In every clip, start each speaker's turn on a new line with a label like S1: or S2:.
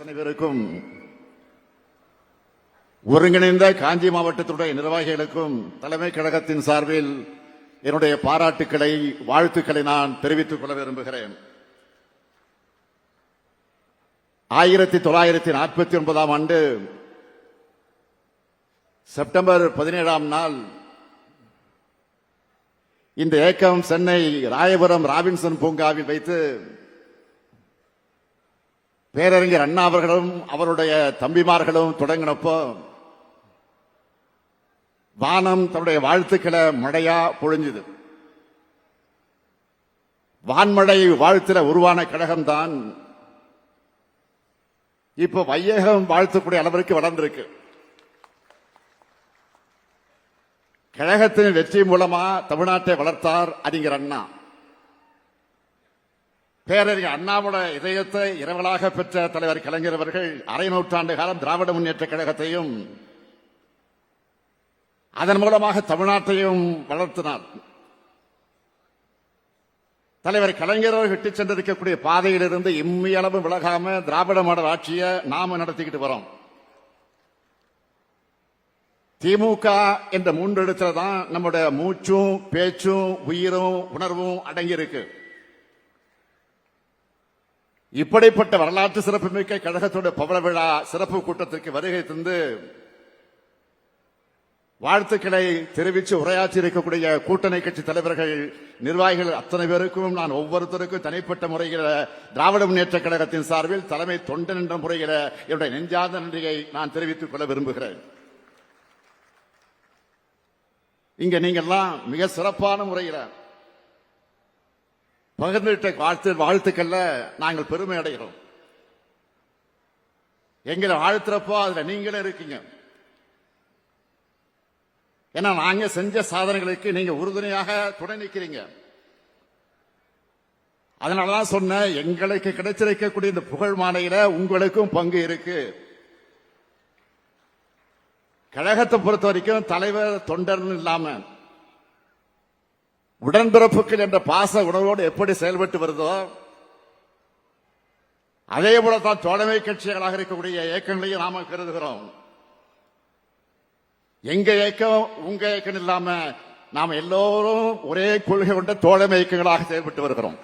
S1: அத்தனை பேருக்கும் ஒருங்கிணைந்த காஞ்சி மாவட்டத்துடைய நிர்வாகிகளுக்கும் தலைமை கழகத்தின் சார்பில் என்னுடைய பாராட்டுக்களை வாழ்த்துக்களை நான் தெரிவித்துக் கொள்ள விரும்புகிறேன். 1949 ஆண்டு செப்டம்பர் 17 நாள் இந்த இயக்கம் சென்னை ராயபுரம் ராபின்சன் பூங்காவில் வைத்து பேரறிஞர் அண்ணா அவர்களும் அவருடைய தம்பிமார்களும் தொடங்கினப்போ வானம் தன்னுடைய வாழ்த்துக்களை மழையா பொழிஞ்சது. வான்மழை வாழ்த்துல உருவான கழகம்தான் இப்ப வையகம் வாழ்த்தக்கூடிய அளவிற்கு வளர்ந்திருக்கு. கழகத்தின் வெற்றி மூலமா தமிழ்நாட்டை வளர்த்தார் அறிஞர் அண்ணா. பேரறிஞர் அண்ணாவோட இதயத்தை இரவலாக பெற்ற தலைவர் கலைஞர் அவர்கள் அரை நூற்றாண்டு காலம் திராவிட முன்னேற்ற கழகத்தையும் அதன் மூலமாக தமிழ்நாட்டையும் வளர்த்தினார். தலைவர் கலைஞர் விட்டு சென்றிருக்கக்கூடிய பாதையிலிருந்து இம்மியளவு விலகாம திராவிட மாடல் ஆட்சியை நாம நடத்திக்கிட்டு வரோம். திமுக என்ற 3 இடத்துல தான் நம்முடைய மூச்சும் பேச்சும் உயிரும் உணர்வும் அடங்கியிருக்கு. இப்படிப்பட்ட வரலாற்று சிறப்புமிக்க கழகத்தோட பவள விழா சிறப்பு கூட்டத்திற்கு வருகை தந்து வாழ்த்துக்களை தெரிவித்து உரையாற்றி இருக்கக்கூடிய கூட்டணி கட்சி தலைவர்கள், நிர்வாகிகள் அத்தனை பேருக்கும் நான் ஒவ்வொருத்தருக்கும் தனிப்பட்ட முறையில் திராவிட முன்னேற்ற கழகத்தின் சார்பில் தலைமை தொண்டன் என்ற முறையில் என்னுடைய நெஞ்சார்ந்த நன்றியை நான் தெரிவித்துக் கொள்ள விரும்புகிறேன். இங்க நீங்கெல்லாம் மிக சிறப்பான முறையில் பகிர்ந்துட்ட வாழ்த்துக்கள்ல நாங்கள் பெருமை அடைகிறோம். எங்களை வாழ்த்துறப்போ அதுல நீங்களே இருக்கீங்க. ஏன்னா நாங்க செஞ்ச சாதனைகளுக்கு நீங்க உறுதுணையாக துணை நிற்கிறீங்க. அதனாலதான் சொன்ன எங்களுக்கு கிடைச்சிருக்கக்கூடிய இந்த புகழ் மாலையில உங்களுக்கும் பங்கு இருக்கு. கழகத்தை பொறுத்த வரைக்கும் தலைவர் தொண்டர் இல்லாம உடன்பிறப்புகள் என்ற பாச உணர்வோடு எப்படி செயல்பட்டு வருதோ அதே போலதான் தோழமை கட்சிகளாக இருக்கக்கூடிய இயக்கங்களையும் நாம கருதுகிறோம். எங்க இயக்கம் உங்க இயக்கம் இல்லாம நாம எல்லோரும் ஒரே கொள்கை கொண்ட தோழமை இயக்கங்களாக செயல்பட்டு வருகிறோம்.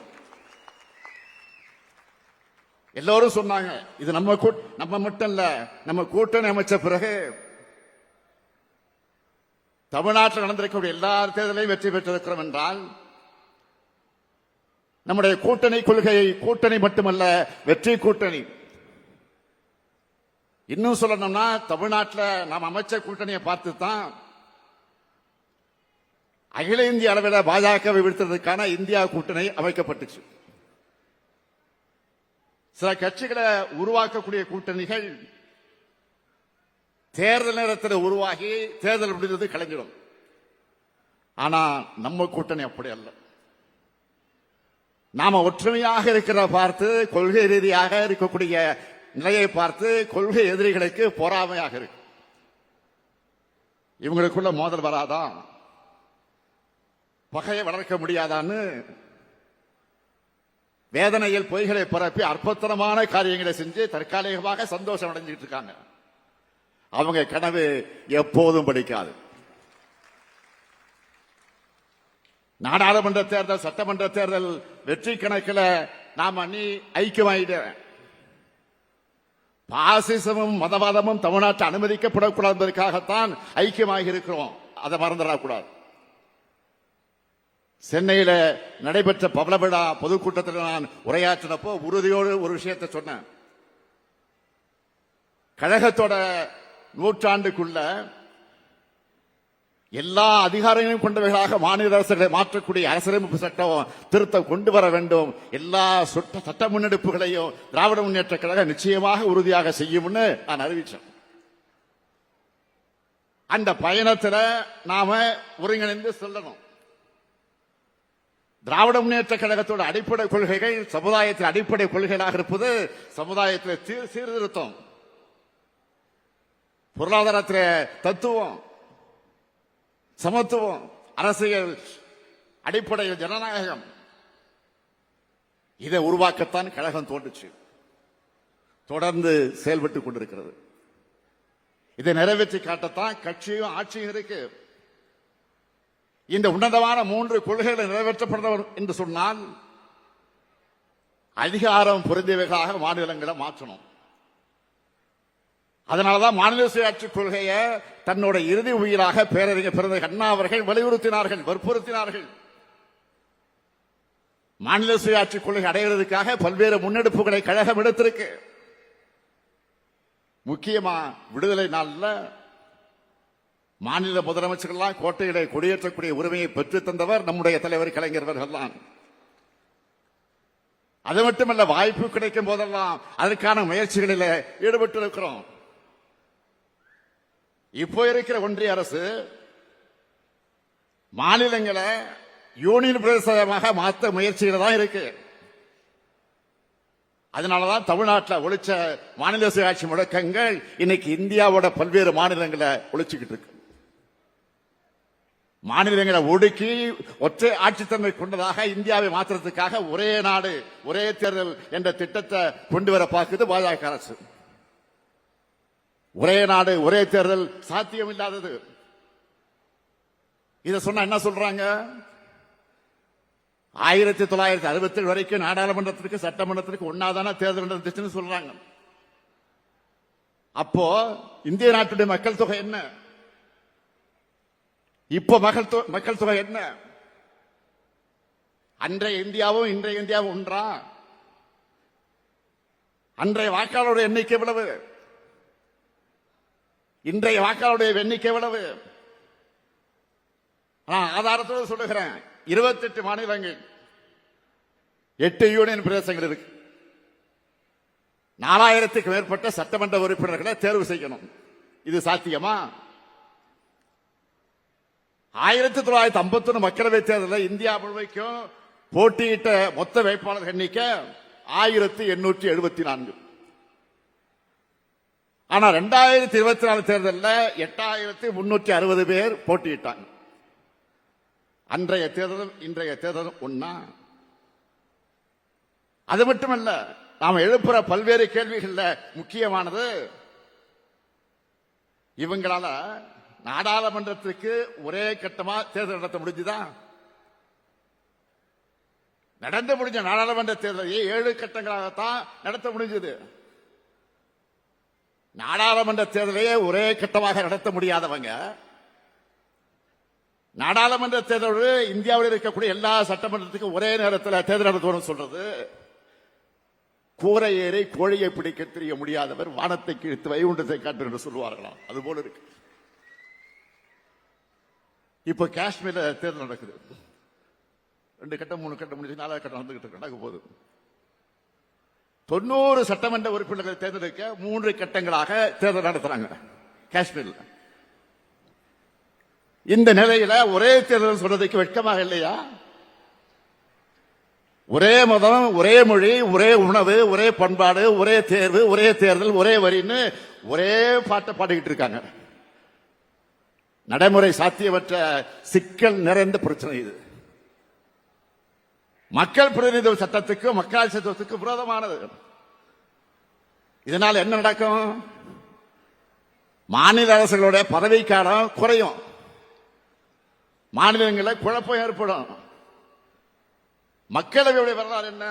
S1: எல்லோரும் சொன்னாங்க இது நம்ம மட்டும் இல்ல, நம்ம கூட்டணி அமைச்ச பிறகு தமிழ்நாட்டில் நடந்திருக்கக்கூடிய எல்லா தேர்தலையும் வெற்றி பெற்றிருக்கிறோம் என்றால் நம்முடைய கூட்டணி கொள்கை கூட்டணி மட்டுமல்ல, வெற்றி கூட்டணி. இன்னும் சொல்லணும்னா தமிழ்நாட்டில் நாம் அமைச்ச கூட்டணியை பார்த்து தான் அகில இந்திய அளவில் பாஜகவை வீழ்த்துறதுக்கான இந்தியா கூட்டணி அமைக்கப்பட்டுச்சு. சில கட்சிகளை உருவாக்கக்கூடிய கூட்டணிகள் தேர்தல் நேரத்தில் உருவாகி தேர்தல் முடிந்தது கலைஞ்சிடும். ஆனா நம்ம கூட்டணி அப்படி அல்ல. நாம ஒற்றுமையாக இருக்கிற பார்த்து கொள்கை ரீதியாக இருக்கக்கூடிய நிலையை பார்த்து கொள்கை எதிரிகளுக்கு பொறாமையாக இருக்கு. இவங்களுக்குள்ள மோதல் வராதா, பகையை வளர்க்க முடியாதான்னு வேதனையில் பொய்களை பரப்பி அற்புதமான காரியங்களை செஞ்சு தற்காலிகமாக சந்தோஷம் அடைஞ்சிட்டு இருக்காங்க. அவங்க கனவு எப்போதும் படிக்காது. நாடாளுமன்ற தேர்தல், சட்டமன்ற தேர்தல் வெற்றி கணக்கில் நாம அணி ஐக்கியமாயிட பாசிசமும் மதவாதமும் தமிழ்நாட்டில் அனுமதிக்கப்படக்கூடாது என்பதற்காகத்தான் ஐக்கியமாக இருக்கிறோம். அதை மறந்துடக்கூடாது. சென்னையில நடைபெற்ற பவள விழா பொதுக்கூட்டத்தில் நான் உரையாற்றினப்போ உறுதியோடு ஒரு விஷயத்தை சொன்னேன். கழகத்தோட 100ஆண்டுக்குள்ள எல்லா அதிகாரங்களையும் கொண்டவர்களாக மாநில அரசுகளை மாற்றக்கூடிய அரசியலமைப்பு சட்டம் திருத்தம் கொண்டு வர வேண்டும். எல்லா சட்ட முன்னெடுப்புகளையும் திராவிட முன்னேற்ற கழகம் நிச்சயமாக உறுதியாக செய்யும்னு நான் அறிவிச்சேன். அந்த பயணத்தில் நாம ஒருங்கிணைந்து செல்லணும். திராவிட முன்னேற்ற கழகத்தோட அடிப்படை கொள்கைகள் சமுதாயத்தில் அடிப்படை கொள்கைகளாக இருப்பது சமுதாயத்தில் சீர்திருத்தம், பொருளாதாரத்தில் தத்துவம், சமத்துவம், அரசியல் அடிப்படையில் ஜனநாயகம். இதை உருவாக்கத்தான் கழகம் தோன்றுச்சு. தொடர்ந்து செயல்பட்டுக் கொண்டிருக்கிறது. இதை நிறைவேற்றி காட்டத்தான் கட்சியும் ஆட்சியும் இருக்கு. இந்த உன்னதமான 3 கொள்கைகளை நிறைவேற்றப்படும் என்று சொன்னால் அதிகாரம் பொருந்தியவைகளாக மாநிலங்களை மாற்றணும். அதனாலதான் மாநில சுயாட்சி கொள்கையை தன்னோட இறுதி உயிராக பேரறிஞர் பெருந்தகை அண்ணா அவர்கள் வலியுறுத்தினார்கள், வற்புறுத்தினார்கள். மாநில சுயாட்சி கொள்கை அடைவதற்காக பல்வேறு முன்னெடுப்புகளை கழகம் எடுத்திருக்கு. முக்கியமா விடுதலை நாளில் மாநில முதலமைச்சர்கள்லாம் கோட்டையிலே கொடியேற்றக்கூடிய உரிமையை பெற்றுத் தந்தவர் நம்முடைய தலைவர் கலைஞர் அவர்கள்தான். அது மட்டுமல்ல, வாய்ப்பு கிடைக்கும் போதெல்லாம் அதற்கான முயற்சிகளில் ஈடுபட்டு இருக்கிறோம். இப்போ இருக்கிற ஒன்றிய அரசு மாநிலங்களை யூனியன் பிரதேசமாக மாற்ற முயற்சிகள் தான் இருக்கு. அதனாலதான் தமிழ்நாட்டில் ஒழிச்ச மாநில சுயாட்சி முழக்கங்கள் இன்னைக்கு இந்தியாவோட பல்வேறு மாநிலங்களை ஒழிச்சுக்கிட்டு இருக்கு. மாநிலங்களை ஒடுக்கி ஒற்றை ஆட்சித்தன்மை கொண்டதாக இந்தியாவை மாற்றுறதுக்காக ஒரே நாடு ஒரே தேர்தல் என்ற திட்டத்தை கொண்டு வர பார்க்குது பாஜக அரசு. ஒரே நாடு ஒரே தேர்தல் சாத்தியம் இல்லாதது. இதை சொன்னா என்ன சொல்றாங்க? 1967 வரைக்கும் நாடாளுமன்றத்திற்கு சட்டமன்றத்திற்கு ஒன்னாதான தேர்தல் நடந்துச்சுன்னு சொல்றாங்க. அப்போ இந்திய நாட்டுடைய மக்கள் தொகை என்ன? இப்போ மக்கள் தொகை என்ன? அன்றைய இந்தியாவும் இன்றைய இந்தியாவும் ஒன்றா? அன்றைய வாக்காளருடைய எண்ணிக்கை எவ்வளவு? இன்றைய வாக்காளருடைய எண்ணிக்கை எவ்வளவு? ஆதாரத்தோடு சொல்லுகிறேன். 28 மாநிலங்கள், 8 யூனியன் பிரதேசங்கள் இருக்கு. 4000க்கு மேற்பட்ட சட்டமன்ற உறுப்பினர்களை தேர்வு செய்யணும். இது சாத்தியமா? 1951 மக்களவை தேர்தலில் இந்தியா முழுமைக்கும் போட்டியிட்ட மொத்த வேட்பாளர் எண்ணிக்கை 1874. ஆனா 2024 தேர்தலில் 8360 பேர் போட்டியிட்டாங்க. அன்றைய தேர்தலும் இன்றைய தேர்தலும் ஒன்னா? அது மட்டுமல்ல, நாம் எழுப்புற பல்வேறு கேள்விகள்ல முக்கியமானது, இவங்களால நாடாளுமன்றத்திற்கு ஒரே கட்டமா தேர்தல் நடத்த முடிஞ்சுதா? நடந்து முடிஞ்ச நாடாளுமன்ற தேர்தலை 7 கட்டங்களாகத்தான் நடத்த முடிஞ்சது. நாடாளுமன்ற தேர்தலையே ஒரே கட்டமாக நடத்த முடியாதவங்க நாடாளுமன்ற தேர்தலோடு இந்தியாவில் இருக்கக்கூடிய எல்லா சட்டமன்றத்துக்கும் ஒரே நேரத்தில் தேர்தல் நடத்தணும் சொல்றது, கூரை ஏறி கோழியை பிடிக்க தெரிய முடியாதவர் வானத்தை கிழித்து வைகுண்டத்தை காட்டு என்று சொல்லுவார்களாம். அது போல இருக்கு. இப்ப காஷ்மீர்ல தேர்தல் நடக்குது. 2 கட்டம் 3 கட்டம் முடிஞ்சு 4வது கட்டம் வந்துகிட்டு நடக்க போகுது. 90 சட்டமன்ற உறுப்பினர்கள் தேர்ந்தெடுக்க 3 கட்டங்களாக தேர்தல் நடத்துறாங்க காஷ்மீர்ல. இந்த நிலையில ஒரே தேர்தல் சொல்றதுக்கு வெட்கமாக இல்லையா? ஒரே மதம், ஒரே மொழி, ஒரே உணவு, ஒரே பண்பாடு, ஒரே தேர்வு, ஒரே தேர்தல், ஒரே வரின்னு ஒரே பாட்டை பாடிக்கிட்டு இருக்காங்க. நடைமுறை சாத்தியமற்ற சிக்கல் நிறைந்த பிரச்சனை இது. மக்கள் பிரதிநிதித்துவ சட்டத்துக்கு மக்களாட்சி சட்டத்துக்கு விரோதமானது. இதனால் என்ன நடக்கும்? மாநில அரசுகளுடைய பதவிக்காலம் குறையும், மாநிலங்களில் குழப்பம் ஏற்படும். மக்களவையுடைய வரலாறு என்ன?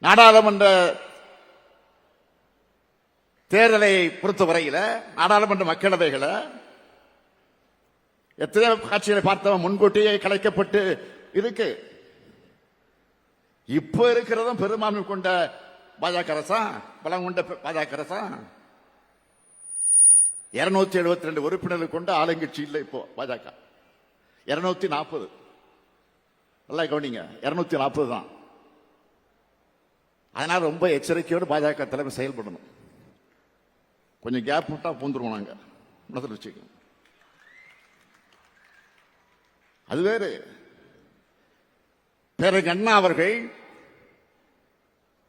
S1: நாடாளுமன்ற தேர்தலை பொறுத்தவரையில் நாடாளுமன்ற மக்களவைகளை எத்தனையோ காட்சிகளை பார்த்தவன் முன்கூட்டியே கலைக்கப்பட்டு இருக்கு. இப்ப இருக்கிறதும் பெரும்பான்மை கொண்ட பாஜக அரசா, பலம் கொண்ட பாஜக அரசா? 272 உறுப்பினர்கள் கொண்ட ஆளுங்கட்சி இல்லை இப்போ பாஜக. 240. நல்லா கவனிங்க, 240 தான். அதனால ரொம்ப எச்சரிக்கையோடு பாஜக தலைமை செயல்படணும். கொஞ்சம் கேப் விட்டா பூந்துருவோம் நாங்க, மனதில் வச்சுக்கணும். அது வேறு. பிறகு அண்ணா அவர்கள்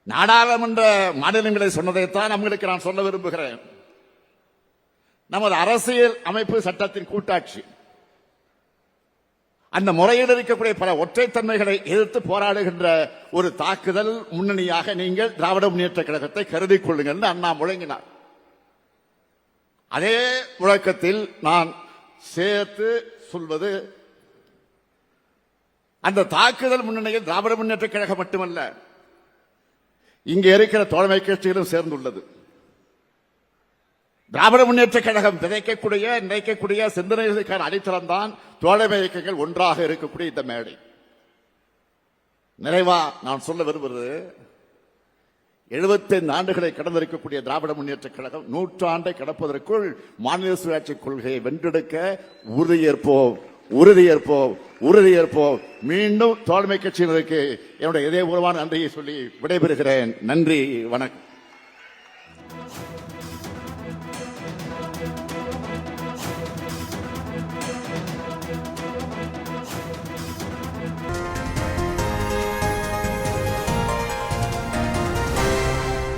S1: நாடாளுமன்ற மாநிலங்களை சொன்னதைத்தான் நம்மளுக்கு நான் சொல்ல விரும்புகிறேன். நமது அரசியல் அமைப்பு சட்டத்தின் கூட்டாட்சி, அந்த முறையில் இருக்கக்கூடிய பல ஒற்றைத்தன்மைகளை எதிர்த்து போராடுகின்ற ஒரு தாக்குதல் முன்னணியாக நீங்கள் திராவிட முன்னேற்ற கழகத்தை கருதிக் கொள்ளுங்கள் என்று அண்ணா முழங்கினார். அதே முழக்கத்தில் நான் சேர்த்து சொல்வது, அந்த தாக்குதல் முன்னணியில் திராவிட முன்னேற்ற கழகம் மட்டுமல்ல, இங்கே இருக்கிற தோழமை கட்சிகளும் சேர்ந்துள்ளது. திராவிட முன்னேற்ற கழகம் நினைக்கக்கூடிய சிந்தனைகளுக்கான அடித்தளம் தான் தோழமை இயக்கங்கள் ஒன்றாக இருக்கக்கூடிய இந்த மேடை. நிறைவா நான் சொல்ல விரும்புவது, 75 ஆண்டுகளை கடந்திருக்கக்கூடிய திராவிட முன்னேற்ற கழகம் 100 ஆண்டை கடப்பதற்குள் மாநில சுயாட்சி கொள்கையை வென்றெடுக்க உறுதியேற்போம். மீண்டும் தோழமை கட்சியினருக்கு என்னுடைய இதயபூர்வமான நன்றியை சொல்லி விடைபெறுகிறேன். நன்றி, வணக்கம்.